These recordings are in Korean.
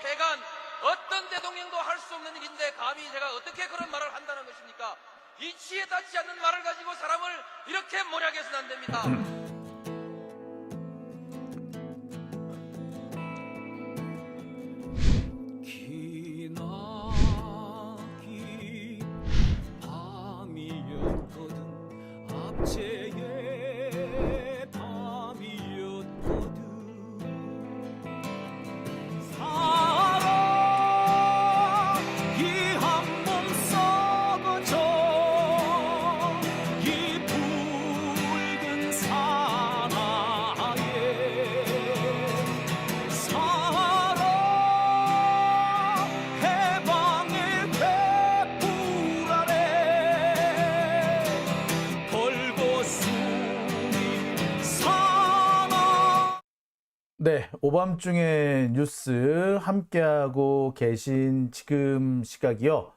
폐간, 어떤 대통령도 할 수 없는 일인데 감히 제가 어떻게 그런 말을 한다는 것입니까? 이치에 닿지 않는 말을 가지고 사람을 이렇게 몰아해서는 안 됩니다. 기나긴 밤이었거든 압제의 밤이었거든 사랑이 한 몸 썩어져 이 붉은 사나에 사랑 해방의 횃불 아래 걸고 숨이 사나. 네, 오밤중의 뉴스 함께하고 계신 지금 시각이요.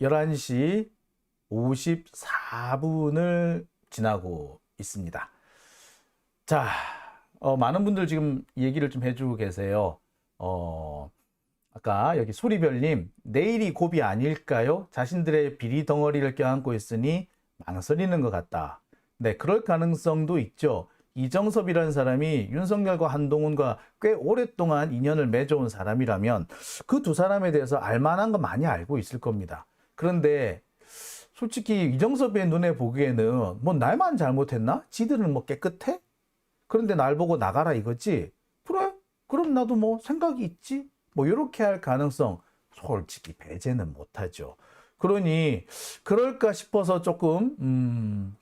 11시 54분을 지나고 있습니다. 자, 많은 분들 지금 얘기를 좀 해주고 계세요. 아까 여기 소리별님, 내일이 고비 아닐까요? 자신들의 비리 덩어리를 껴안고 있으니 망설이는 것 같다. 네, 그럴 가능성도 있죠. 이정섭이라는 사람이 윤석열과 한동훈과 꽤 오랫동안 인연을 맺어온 사람이라면 그 두 사람에 대해서 알만한 거 많이 알고 있을 겁니다. 그런데 솔직히 이정섭의 눈에 보기에는 뭐 날만 잘못했나? 지들은 뭐 깨끗해? 그런데 날 보고 나가라 이거지? 그래? 그럼 나도 뭐 생각이 있지? 뭐 이렇게 할 가능성 솔직히 배제는 못하죠. 그러니 그럴까 싶어서 조금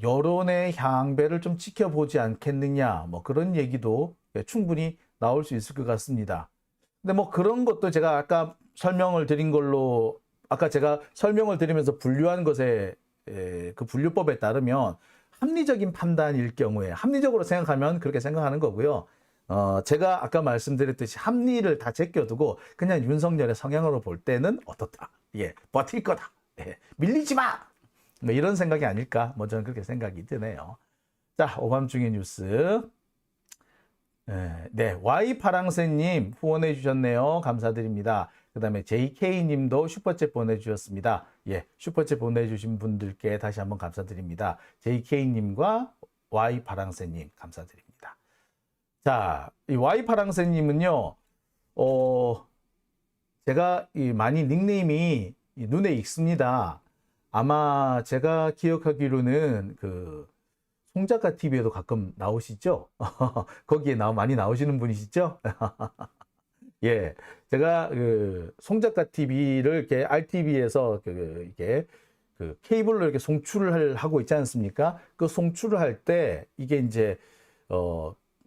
여론의 향배를 좀 지켜보지 않겠느냐, 뭐 그런 얘기도 충분히 나올 수 있을 것 같습니다. 근데 뭐 그런 것도 제가 아까 설명을 드린 걸로, 아까 제가 설명을 드리면서 분류한 것에, 그 분류법에 따르면 합리적인 판단일 경우에, 합리적으로 생각하면 그렇게 생각하는 거고요. 제가 아까 말씀드렸듯이 합리를 다 제껴두고 그냥 윤석열의 성향으로 볼 때는 어떻다. 예, 버틸 거다. 예, 밀리지 마! 뭐 이런 생각이 아닐까? 뭐 저는 그렇게 생각이 드네요. 자, 오밤중의 뉴스. 네, Y파랑새님 후원해 주셨네요. 감사드립니다. 그 다음에 JK님도 슈퍼챗 보내주셨습니다. 예, 슈퍼챗 보내주신 분들께 다시 한번 감사드립니다. JK님과 Y파랑새님 감사드립니다. 자, 이 Y파랑새님은요, 제가 많이 닉네임이 눈에 익습니다. 아마 제가 기억하기로는 그 송작가 TV에도 가끔 나오시죠? 거기에 많이 나오시는 분이시죠? 예, 제가 그 송작가 TV를 이렇게 RTV에서 이게 그 케이블로 이렇게 송출을 하고 있지 않습니까? 그 송출을 할 때 이게 이제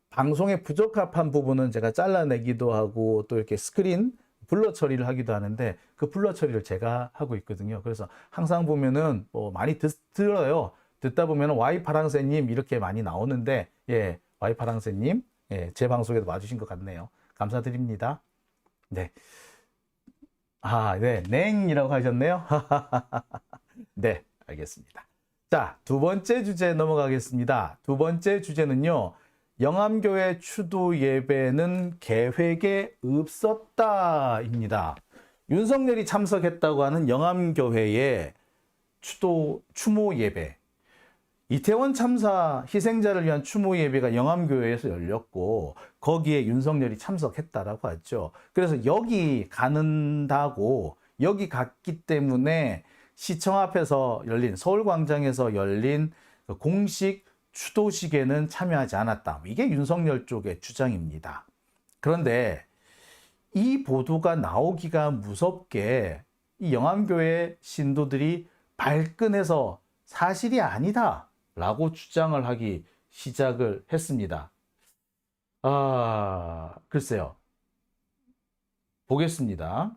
방송에 부적합한 부분은 제가 잘라내기도 하고 또 이렇게 스크린 블러 처리를 하기도 하는데 그 블러 처리를 제가 하고 있거든요. 그래서 항상 보면은 많이 들어요. 듣다 보면은 Y파랑새님 이렇게 많이 나오는데, 예, Y파랑새님, 예, 제 방송에도 와주신 것 같네요. 감사드립니다. 네. 아, 네, 냉이라고 하셨네요. 네, 알겠습니다. 자, 두 번째 주제 넘어가겠습니다. 두 번째 주제는요, 영암교회 추도 예배는 계획에 없었다입니다. 윤석열이 참석했다고 하는 영암교회의 추모 예배, 이태원 참사 희생자를 위한 추모 예배가 영암교회에서 열렸고 거기에 윤석열이 참석했다라고 하죠. 그래서 여기 가는다고, 여기 갔기 때문에 시청 앞에서 열린, 서울광장에서 열린 공식 추도식에는 참여하지 않았다. 이게 윤석열 쪽의 주장입니다. 그런데 이 보도가 나오기가 무섭게 이 영암교회 신도들이 발끈해서 사실이 아니다 라고 주장을 하기 시작을 했습니다. 글쎄요. 보겠습니다.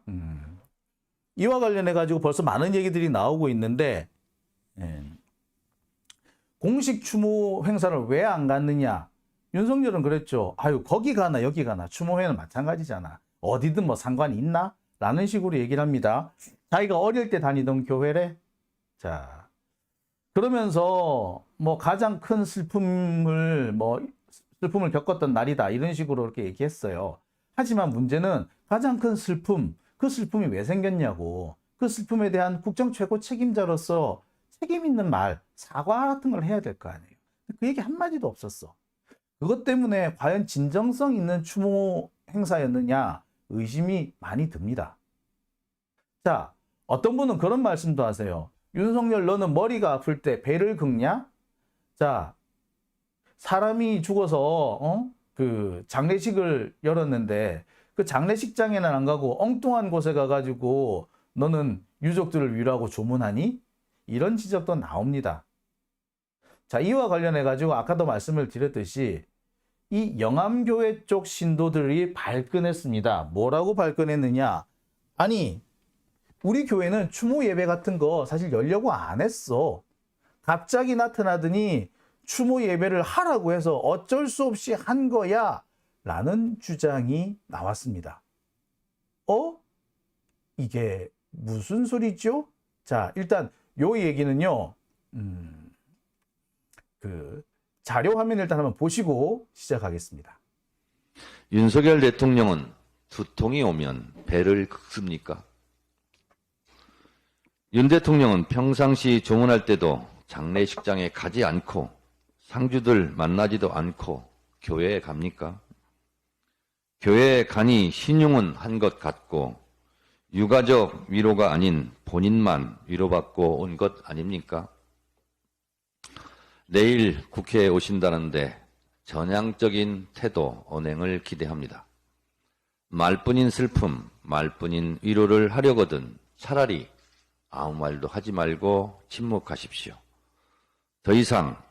이와 관련해 가지고 벌써 많은 얘기들이 나오고 있는데, 공식 추모 행사를 왜 안 갔느냐? 윤석열은 그랬죠. 아유, 거기 가나 여기 가나 추모회는 마찬가지잖아. 어디든 뭐 상관이 있나? 라는 식으로 얘기를 합니다. 자기가 어릴 때 다니던 교회래. 자, 그러면서 뭐 가장 큰 슬픔을 겪었던 날이다. 이런 식으로 이렇게 얘기했어요. 하지만 문제는 가장 큰 슬픔, 그 슬픔이 왜 생겼냐고. 그 슬픔에 대한 국정 최고 책임자로서 책임 있는 말, 사과 같은 걸 해야 될 거 아니에요. 그 얘기 한마디도 없었어. 그것 때문에 과연 진정성 있는 추모 행사였느냐 의심이 많이 듭니다. 자, 어떤 분은 그런 말씀도 하세요. 윤석열, 너는 머리가 아플 때 배를 긁냐? 자, 사람이 죽어서 그 장례식을 열었는데 그 장례식장에는 안 가고 엉뚱한 곳에 가가지고 너는 유족들을 위로하고 조문하니? 이런 지적도 나옵니다. 자, 이와 관련해 가지고 아까도 말씀을 드렸듯이 이 영암교회 쪽 신도들이 발끈했습니다. 뭐라고 발끈했느냐? 아니, 우리 교회는 추모 예배 같은 거 사실 열려고 안 했어. 갑자기 나타나더니 추모 예배를 하라고 해서 어쩔 수 없이 한 거야 라는 주장이 나왔습니다. 이게 무슨 소리죠? 자, 일단 요 얘기는요, 그 자료 화면 일단 한번 보시고 시작하겠습니다. 윤석열 대통령은 두통이 오면 배를 긁습니까? 윤 대통령은 평상시 조문할 때도 장례식장에 가지 않고 상주들 만나지도 않고 교회에 갑니까? 교회에 가니 신용은 한 것 같고 유가족 위로가 아닌 본인만 위로받고 온 것 아닙니까? 내일 국회에 오신다는데 전향적인 태도, 언행을 기대합니다. 말뿐인 슬픔, 말뿐인 위로를 하려거든 차라리 아무 말도 하지 말고 침묵하십시오. 더 이상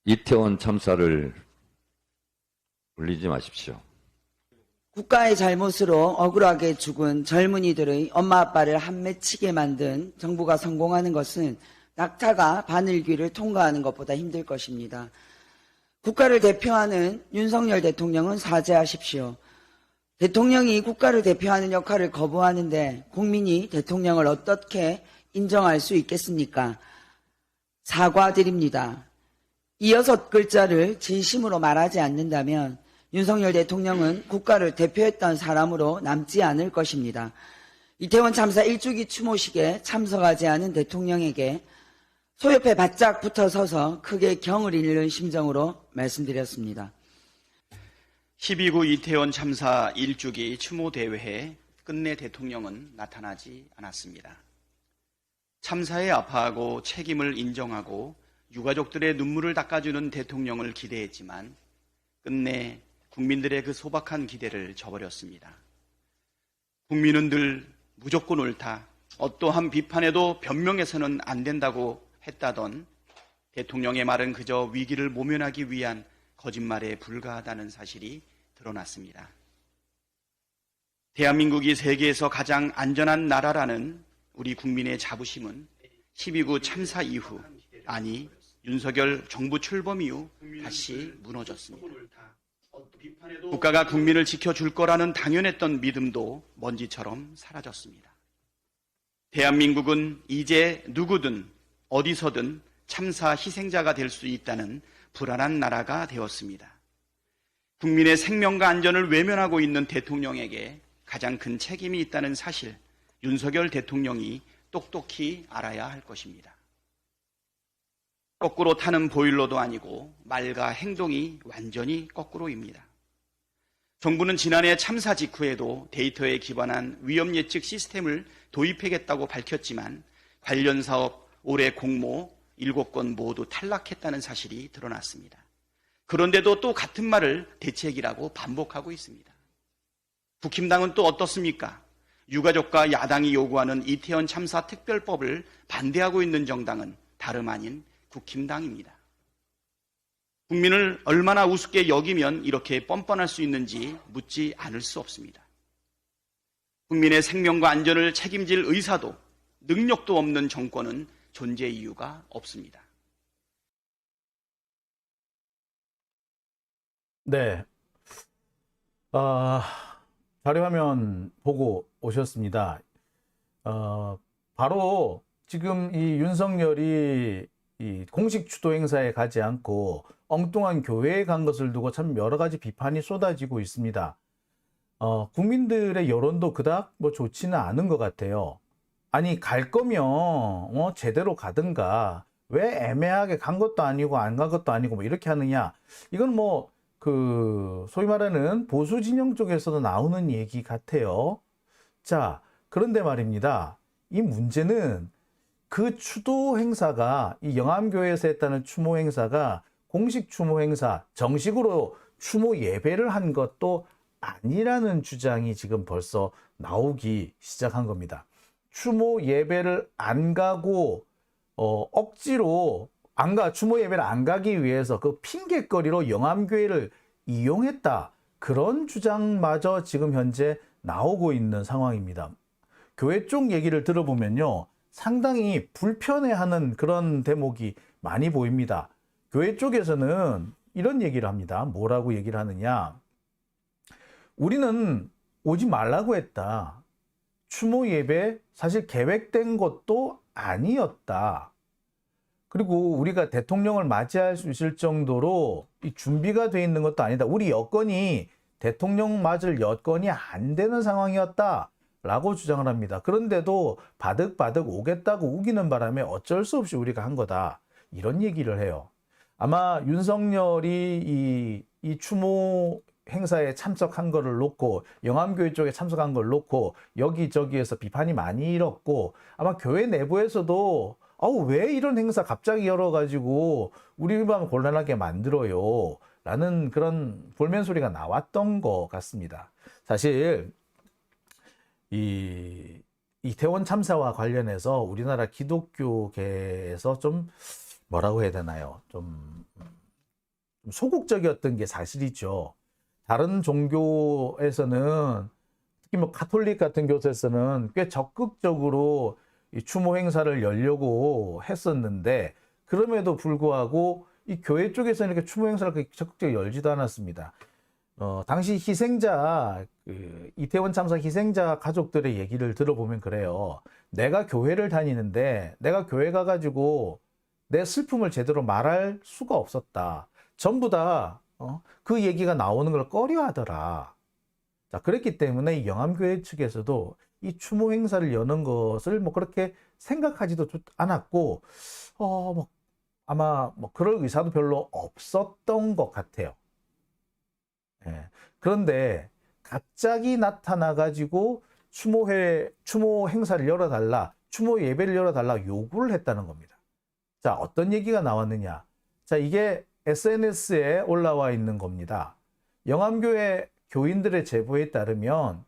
이태원 참사를 울리지 마십시오. 국가의 잘못으로 억울하게 죽은 젊은이들의 엄마 아빠를 한맺히게 만든 정부가 성공하는 것은 낙타가 바늘귀를 통과하는 것보다 힘들 것입니다. 국가를 대표하는 윤석열 대통령은 사죄하십시오. 대통령이 국가를 대표하는 역할을 거부하는데 국민이 대통령을 어떻게 인정할 수 있겠습니까? 사과드립니다. 이 6글자를 진심으로 말하지 않는다면 윤석열 대통령은 국가를 대표했던 사람으로 남지 않을 것입니다. 이태원 참사 1주기 추모식에 참석하지 않은 대통령에게 소옆에 바짝 붙어서서 크게 경을 잃는 심정으로 말씀드렸습니다. 12구 이태원 참사 1주기 추모대회에 끝내 대통령은 나타나지 않았습니다. 참사에 아파하고 책임을 인정하고 유가족들의 눈물을 닦아주는 대통령을 기대했지만 끝내 국민들의 그 소박한 기대를 저버렸습니다. 국민은 늘 무조건 옳다, 어떠한 비판에도 변명해서는 안 된다고 했다던 대통령의 말은 그저 위기를 모면하기 위한 거짓말에 불과하다는 사실이 드러났습니다. 대한민국이 세계에서 가장 안전한 나라라는 우리 국민의 자부심은 12구 참사 이후, 아니 윤석열 정부 출범 이후 다시 무너졌습니다. 국가가 국민을 지켜줄 거라는 당연했던 믿음도 먼지처럼 사라졌습니다. 대한민국은 이제 누구든 어디서든 참사 희생자가 될 수 있다는 불안한 나라가 되었습니다. 국민의 생명과 안전을 외면하고 있는 대통령에게 가장 큰 책임이 있다는 사실, 윤석열 대통령이 똑똑히 알아야 할 것입니다. 거꾸로 타는 보일러도 아니고 말과 행동이 완전히 거꾸로입니다. 정부는 지난해 참사 직후에도 데이터에 기반한 위험 예측 시스템을 도입하겠다고 밝혔지만 관련 사업 올해 공모 7건 모두 탈락했다는 사실이 드러났습니다. 그런데도 또 같은 말을 대책이라고 반복하고 있습니다. 국힘당은 또 어떻습니까? 유가족과 야당이 요구하는 이태원 참사 특별법을 반대하고 있는 정당은 다름 아닌 국힘당입니다. 국민을 얼마나 우습게 여기면 이렇게 뻔뻔할 수 있는지 묻지 않을 수 없습니다. 국민의 생명과 안전을 책임질 의사도 능력도 없는 정권은 존재 이유가 없습니다. 네. 자료 화면 보고 오셨습니다. 바로 지금 이 윤석열이 이 공식 추도 행사에 가지 않고 엉뚱한 교회에 간 것을 두고 참 여러 가지 비판이 쏟아지고 있습니다. 국민들의 여론도 그닥 뭐 좋지는 않은 것 같아요. 아니, 갈 거면 제대로 가든가, 왜 애매하게 간 것도 아니고 안 간 것도 아니고 뭐 이렇게 하느냐. 이건 뭐 소위 말하는 보수 진영 쪽에서도 나오는 얘기 같아요. 자, 그런데 말입니다. 이 문제는 그 추도 행사가, 이 영암교회에서 했다는 추모 행사가 공식 추모 행사, 정식으로 추모 예배를 한 것도 아니라는 주장이 지금 벌써 나오기 시작한 겁니다. 추모 예배를 안 가고 억지로 추모 예배를 안 가기 위해서 그 핑계거리로 영암교회를 이용했다. 그런 주장마저 지금 현재 나오고 있는 상황입니다. 교회 쪽 얘기를 들어보면요, 상당히 불편해하는 그런 대목이 많이 보입니다. 교회 쪽에서는 이런 얘기를 합니다. 뭐라고 얘기를 하느냐? 우리는 오지 말라고 했다. 추모 예배 사실 계획된 것도 아니었다. 그리고 우리가 대통령을 맞이할 수 있을 정도로 이 준비가 돼 있는 것도 아니다. 우리 여건이 대통령 맞을 여건이 안 되는 상황이었다. 라고 주장을 합니다. 그런데도 바득바득 오겠다고 우기는 바람에 어쩔 수 없이 우리가 한 거다. 이런 얘기를 해요. 아마 윤석열이 이 추모 행사에 참석한 거를 놓고, 영암교회 쪽에 참석한 걸 놓고 여기저기에서 비판이 많이 일었고, 아마 교회 내부에서도 왜 이런 행사 갑자기 열어가지고 우리만 곤란하게 만들어요 라는 그런 볼멘 소리가 나왔던 것 같습니다. 사실 이 이태원 참사와 관련해서 우리나라 기독교계에서 좀 뭐라고 해야 되나요? 좀 소극적이었던 게 사실이죠. 다른 종교에서는, 특히 뭐 가톨릭 같은 교회에서는 꽤 적극적으로 이 추모 행사를 열려고 했었는데, 그럼에도 불구하고 이 교회 쪽에서는 이렇게 추모 행사를 그렇게 적극적으로 열지도 않았습니다. 당시 희생자, 이태원 참사 희생자 가족들의 얘기를 들어보면 그래요. 내가 교회를 다니는데 내가 교회 가가지고 내 슬픔을 제대로 말할 수가 없었다. 전부 다 그 얘기가 나오는 걸 꺼려 하더라. 자, 그랬기 때문에 이 영암교회 측에서도 이 추모 행사를 여는 것을 뭐 그렇게 생각하지도 않았고, 아마 뭐 그럴 의사도 별로 없었던 것 같아요. 예. 그런데 갑자기 나타나가지고 추모 행사를 열어달라, 추모 예배를 열어달라 요구를 했다는 겁니다. 자, 어떤 얘기가 나왔느냐? 자, 이게 SNS에 올라와 있는 겁니다. 영암교회 교인들의 제보에 따르면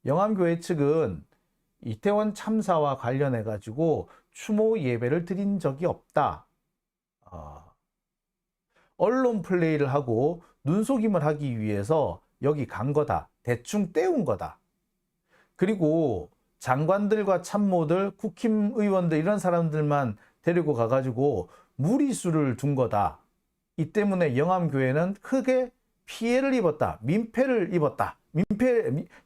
영암교회 측은 이태원 참사와 관련해 가지고 추모 예배를 드린 적이 없다. 언론 플레이를 하고 눈속임을 하기 위해서 여기 간 거다. 대충 때운 거다. 그리고 장관들과 참모들, 국힘 의원들 이런 사람들만 데리고 가가지고 무리수를 둔 거다. 이 때문에 영암교회는 크게 피해를 입었다. 민폐를 입었다.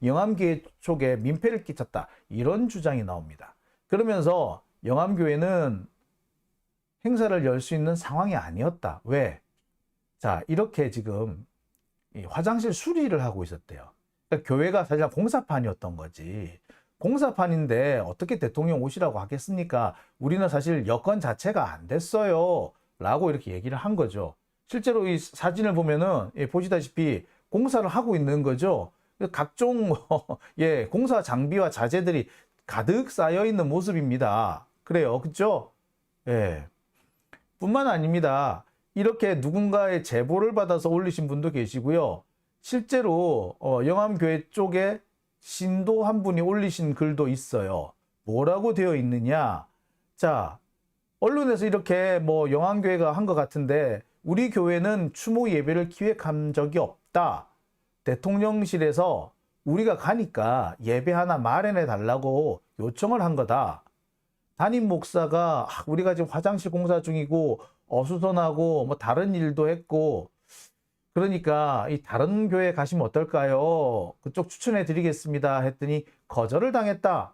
영암교회 쪽에 민폐를 끼쳤다. 이런 주장이 나옵니다. 그러면서 영암교회는 행사를 열 수 있는 상황이 아니었다. 왜? 자, 이렇게 지금 화장실 수리를 하고 있었대요. 그러니까 교회가 사실 공사판이었던 거지. 공사판인데 어떻게 대통령 오시라고 하겠습니까? 우리는 사실 여건 자체가 안 됐어요. 라고 이렇게 얘기를 한 거죠. 실제로 이 사진을 보면은 보시다시피 공사를 하고 있는 거죠. 각종 공사 장비와 자재들이 가득 쌓여 있는 모습입니다. 그래요. 그렇죠? 예. 뿐만 아닙니다. 이렇게 누군가의 제보를 받아서 올리신 분도 계시고요. 실제로 영암교회 쪽에 신도 한 분이 올리신 글도 있어요. 뭐라고 되어 있느냐? 자, 언론에서 이렇게 뭐 영암교회가 한 것 같은데 우리 교회는 추모 예배를 기획한 적이 없다. 대통령실에서 우리가 가니까 예배 하나 마련해 달라고 요청을 한 거다. 담임 목사가 우리가 지금 화장실 공사 중이고 어수선하고 뭐 다른 일도 했고 그러니까 이 다른 교회 가시면 어떨까요? 그쪽 추천해 드리겠습니다 했더니 거절을 당했다.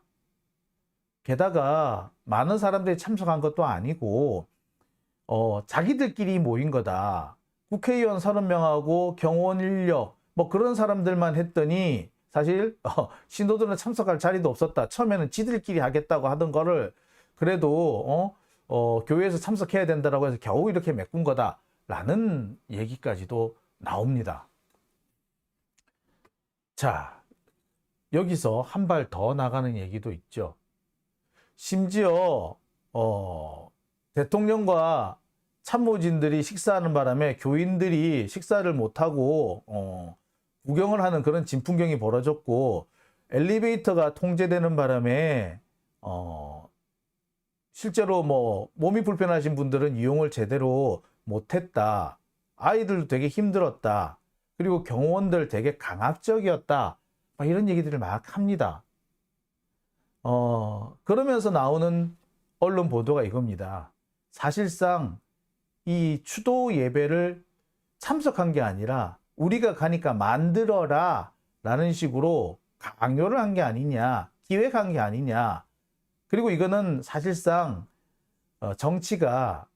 게다가 많은 사람들이 참석한 것도 아니고 자기들끼리 모인 거다. 국회의원 30명하고 경호원 인력 뭐 그런 사람들만 했더니 사실 신도들은 참석할 자리도 없었다. 처음에는 지들끼리 하겠다고 하던 거를 그래도 교회에서 참석해야 된다라고 해서 겨우 이렇게 메꾼 거다라는 얘기까지도 나옵니다. 자, 여기서 한 발 더 나가는 얘기도 있죠. 심지어 대통령과 참모진들이 식사하는 바람에 교인들이 식사를 못하고 구경을 하는 그런 진풍경이 벌어졌고, 엘리베이터가 통제되는 바람에 실제로 뭐 몸이 불편하신 분들은 이용을 제대로 못했다. 아이들도 되게 힘들었다. 그리고 경호원들 되게 강압적이었다. 막 이런 얘기들을 막 합니다. 그러면서 나오는 언론 보도가 이겁니다. 사실상 이 추도 예배를 참석한 게 아니라 우리가 가니까 만들어라 라는 식으로 강요를 한 게 아니냐, 기획한 게 아니냐. 그리고 이거는 사실상 정치가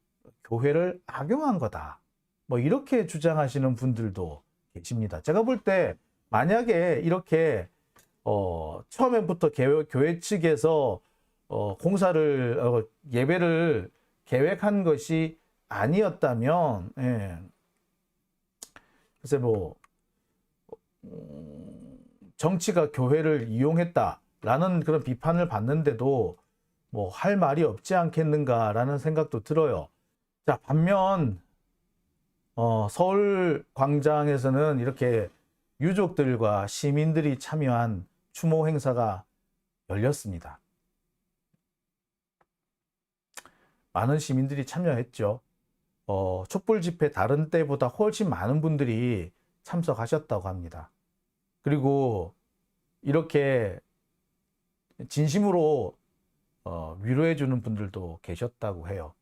교회를 악용한 거다. 뭐 이렇게 주장하시는 분들도 계십니다. 제가 볼 때 만약에 이렇게 처음에부터 교회 측에서 공사를 예배를 계획한 것이 아니었다면, 예. 글쎄 뭐 정치가 교회를 이용했다라는 그런 비판을 받는데도 뭐 할 말이 없지 않겠는가라는 생각도 들어요. 자, 반면 서울 광장에서는 이렇게 유족들과 시민들이 참여한 추모 행사가 열렸습니다. 많은 시민들이 참여했죠. 촛불 집회 다른 때보다 훨씬 많은 분들이 참석하셨다고 합니다. 그리고 이렇게 진심으로 위로해 주는 분들도 계셨다고 해요.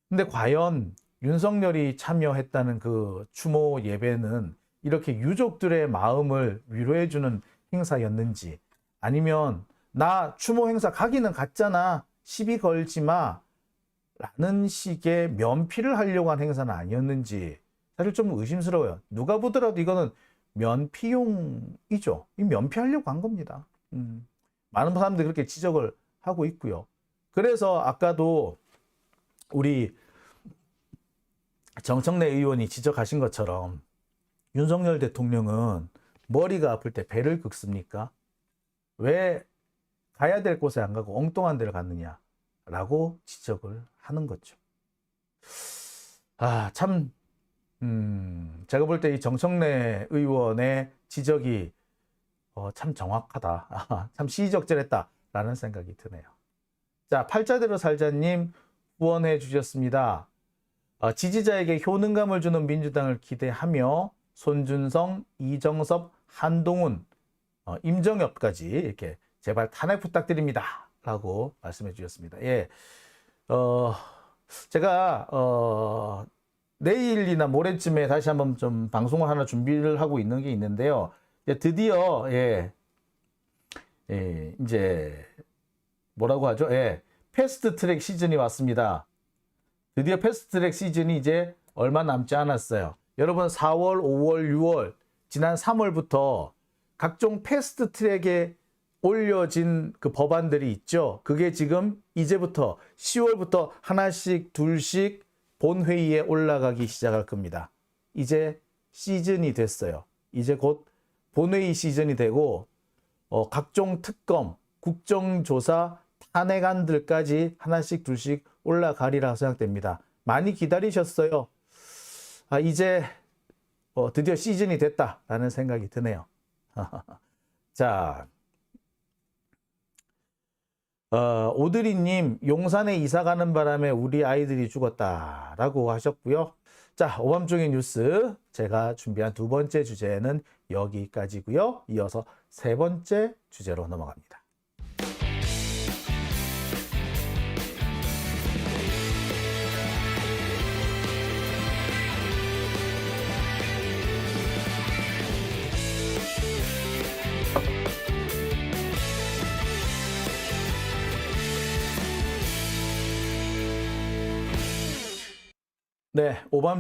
근데 과연 윤석열이 참여했다는 그 추모 예배는 이렇게 유족들의 마음을 위로해 주는 행사였는지, 아니면 나 추모 행사 가기는 갔잖아, 시비 걸지 마 라는 식의 면피를 하려고 한 행사는 아니었는지 사실 좀 의심스러워요. 누가 보더라도 이거는 면피용이죠. 이 면피하려고 한 겁니다. 많은 사람들이 그렇게 지적을 하고 있고요. 그래서 아까도 우리 정청래 의원이 지적하신 것처럼 윤석열 대통령은 머리가 아플 때 배를 긁습니까? 왜 가야 될 곳에 안 가고 엉뚱한 데를 갔느냐라고 지적을 하는 거죠. 참 제가 볼 때 이 정청래 의원의 지적이 참 정확하다. 참 시의적절했다라는 생각이 드네요. 자, 팔자대로 살자님 후원해 주셨습니다. 지지자에게 효능감을 주는 민주당을 기대하며 손준성, 이정섭, 한동훈, 임정엽까지 이렇게 제발 탄핵 부탁드립니다 라고 말씀해 주셨습니다. 예, 제가 내일이나 모레쯤에 다시 한번 좀 방송을 하나 준비를 하고 있는 게 있는데요. 드디어 이제 뭐라고 하죠? 패스트 트랙 시즌이 왔습니다. 드디어 패스트 트랙 시즌이 이제 얼마 남지 않았어요. 여러분 4월, 5월, 6월 지난 3월부터 각종 패스트 트랙에 올려진 그 법안들이 있죠. 그게 지금 이제부터 10월부터 하나씩 둘씩 본회의에 올라가기 시작할 겁니다. 이제 시즌이 됐어요. 이제 곧 본회의 시즌이 되고 각종 특검, 국정조사, 탄핵안들까지 하나씩 둘씩 올라가리라 생각됩니다. 많이 기다리셨어요. 이제 드디어 시즌이 됐다라는 생각이 드네요. 자, 오드리님, 용산에 이사 가는 바람에 우리 아이들이 죽었다라고 하셨고요. 자, 오밤중의 뉴스 제가 준비한 두 번째 주제는 여기까지고요. 이어서 세 번째 주제로 넘어갑니다. 네, 오밤주